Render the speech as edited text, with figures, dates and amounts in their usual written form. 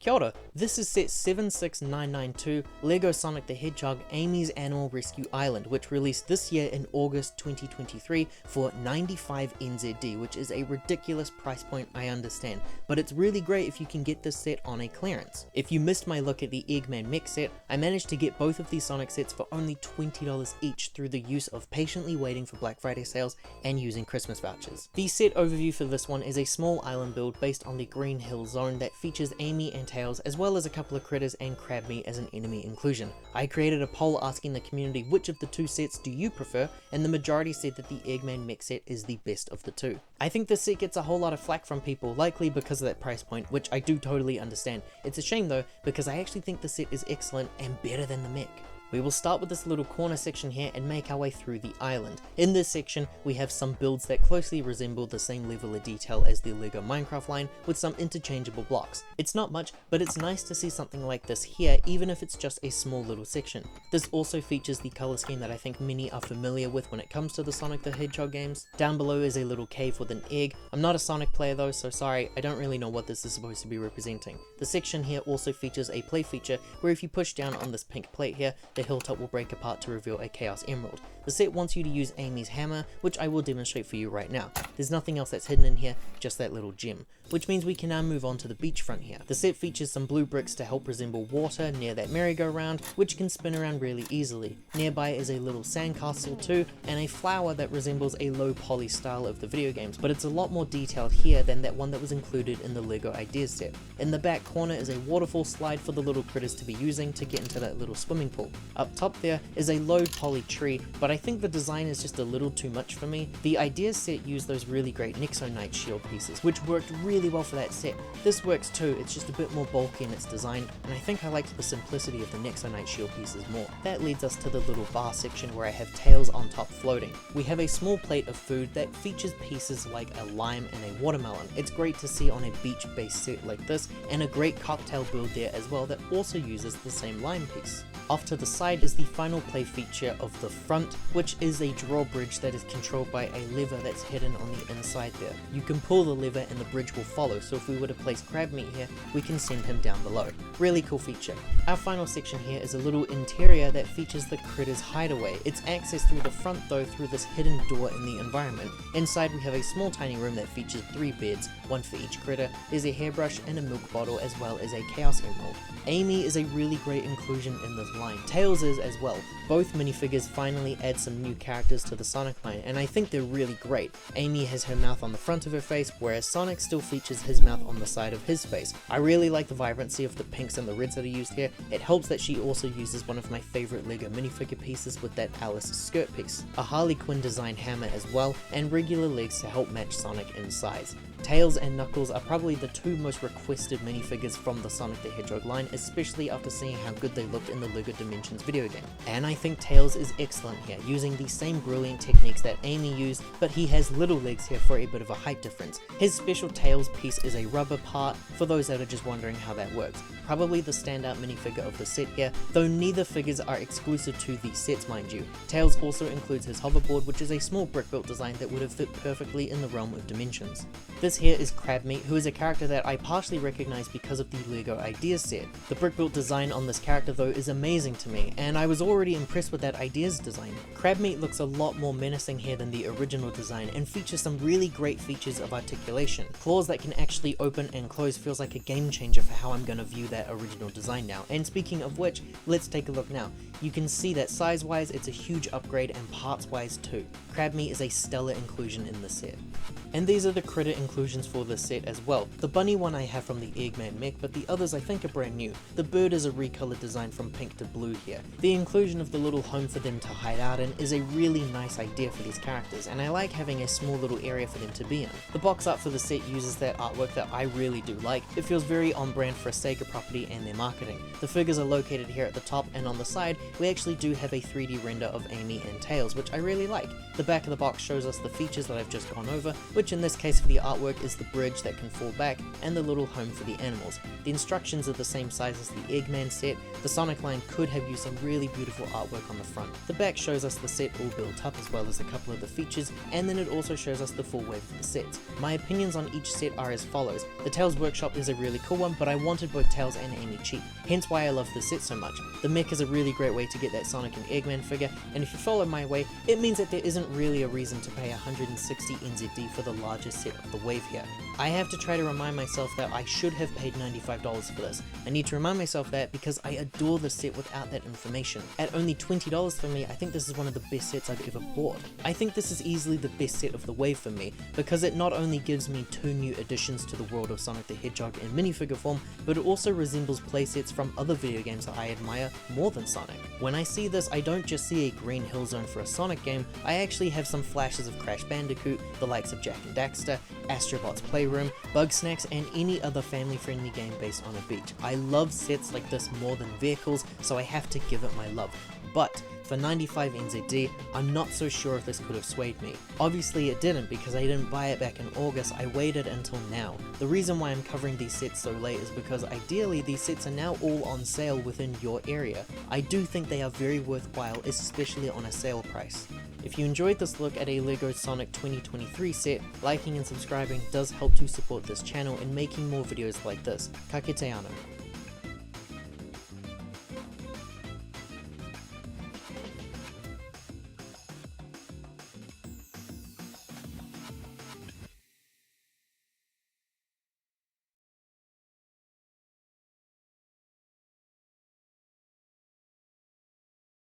Kia ora, this is set 76992, LEGO Sonic the Hedgehog Amy's Animal Rescue Island, which released this year in August 2023 for 95 NZD, which is a ridiculous price point, I understand, but it's really great if you can get this set on a clearance. If you missed my look at the Eggman mech set, I managed to get both of these Sonic sets for only $20 each through the use of patiently waiting for Black Friday sales and using Christmas vouchers. The set overview for this one is a small island build based on the Green Hill Zone that features Amy and Tails, as well as a couple of critters and Crabmeat as an enemy inclusion. I created a poll asking the community which of the two sets do you prefer, and the majority said that the Eggman mech set is the best of the two. I think this set gets a whole lot of flack from people, likely because of that price point, which I do totally understand. It's a shame though, because I actually think the set is excellent and better than the mech. We will start with this little corner section here and make our way through the island. In this section, we have some builds that closely resemble the same level of detail as the LEGO Minecraft line, with some interchangeable blocks. It's not much, but it's nice to see something like this here, even if it's just a small little section. This also features the color scheme that I think many are familiar with when it comes to the Sonic the Hedgehog games. Down below is a little cave with an egg. I'm not a Sonic player though, so sorry, I don't really know what this is supposed to be representing. The section here also features a play feature, where if you push down on this pink plate here, the hilltop will break apart to reveal a Chaos Emerald. The set wants you to use Amy's hammer, which I will demonstrate for you right now. There's nothing else that's hidden in here, just that little gem, which means we can now move on to the beachfront here. The set features some blue bricks to help resemble water near that merry-go-round, which can spin around really easily. Nearby is a little sandcastle too, and a flower that resembles a low poly style of the video games, but it's a lot more detailed here than that one that was included in the LEGO Ideas set. In the back corner is a waterfall slide for the little critters to be using to get into that little swimming pool. Up top there is a low poly tree, but I think the design is just a little too much for me. The Ideas set used those really great Nexonite shield pieces, which worked really well for that set. This works too, it's just a bit more bulky in its design, and I think I liked the simplicity of the Nexonite shield pieces more. That leads us to the little bar section where I have Tails on top floating. We have a small plate of food that features pieces like a lime and a watermelon. It's great to see on a beach-based set like this, and a great cocktail build there as well that also uses the same lime piece. Off to the side is the final play feature of the front, which is a drawbridge that is controlled by a lever that's hidden on the inside there. You can pull the lever and the bridge will follow, so if we were to place Crabmeat here, we can send him down below. Really cool feature. Our final section here is a little interior that features the critter's hideaway. It's accessed through the front though through this hidden door in the environment. Inside we have a small tiny room that features 3 beds, one for each critter. There's a hairbrush and a milk bottle, as well as a Chaos Emerald. Amy is a really great inclusion in this line. Tails is as well. Both minifigures finally add some new characters to the Sonic line, and I think they're really great. Amy has her mouth on the front of her face, whereas Sonic still features his mouth on the side of his face. I really like the vibrancy of the pinks and the reds that are used here. It helps that she also uses one of my favorite LEGO minifigure pieces with that Alice skirt piece. A Harley Quinn design hammer as well, and regular legs to help match Sonic in size. Tails and Knuckles are probably the two most requested minifigures from the Sonic the Hedgehog line, especially after seeing how good they looked in the LEGO Dimensions video game. And I think Tails is excellent here, using the same brilliant techniques that Amy used, but he has little legs here for a bit of a height difference. His special Tails piece is a rubber part, for those that are just wondering how that works. Probably the standout minifigure of the set here, though neither figures are exclusive to these sets, mind you. Tails also includes his hoverboard, which is a small brick-built design that would have fit perfectly in the realm of Dimensions. This here is Crabmeat, who is a character that I partially recognize because of the LEGO Ideas set. The brick-built design on this character though is amazing to me, and I was already impressed with that Ideas design. Crabmeat looks a lot more menacing here than the original design, and features some really great features of articulation. Claws that can actually open and close feels like a game changer for how I'm going to view that original design now. And speaking of which, let's take a look now. You can see that size-wise it's a huge upgrade, and parts-wise too. Crabmeat is a stellar inclusion in the set. And these are the critter inclusions for this set as well. The bunny one I have from the Eggman mech, but the others I think are brand new. The bird is a recolored design from pink to blue here. The inclusion of the little home for them to hide out in is a really nice idea for these characters, and I like having a small little area for them to be in. The box art for the set uses that artwork that I really do like. It feels very on brand for a Sega property and their marketing. The figures are located here at the top, and on the side we actually do have a 3D render of Amy and Tails, which I really like. The back of the box shows us the features that I've just gone over, which in this case for the artwork is the bridge that can fall back and the little home for the animals. The instructions are the same size as the Eggman set. The Sonic line could have used some really beautiful artwork on the front. The back shows us the set all built up as well as a couple of the features, and then it also shows us the full wave of the sets. My opinions on each set are as follows. The Tails Workshop is a really cool one, but I wanted both Tails and Amy cheap, hence why I love this set so much. The mech is a really great way to get that Sonic and Eggman figure, and if you follow my way, it means that there isn't really a reason to pay 160 NZD for the largest set of the wave here. I have to try to remind myself that I should have paid $95 for this. I need to remind myself that because I adore the set without that information. At only $20 for me, I think this is one of the best sets I've ever bought. I think this is easily the best set of the wave for me, because it not only gives me 2 new additions to the world of Sonic the Hedgehog in minifigure form, but it also resembles playsets from other video games that I admire more than Sonic. When I see this, I don't just see a green hill zone for a Sonic game, I actually have some flashes of Crash Bandicoot, the likes of Jak and Daxter, Astrobot's Playroom, Bugsnax, and any other family-friendly game based on a beach. I love sets like this more than vehicles, so I have to give it my love. But for 95 NZD, I'm not so sure if this could have swayed me. Obviously it didn't, because I didn't buy it back in August, I waited until now. The reason why I'm covering these sets so late is because ideally these sets are now all on sale within your area. I do think they are very worthwhile, especially on a sale price. If you enjoyed this look at a LEGO Sonic 2023 set, liking and subscribing does help to support this channel and making more videos like this. Ka kite anō.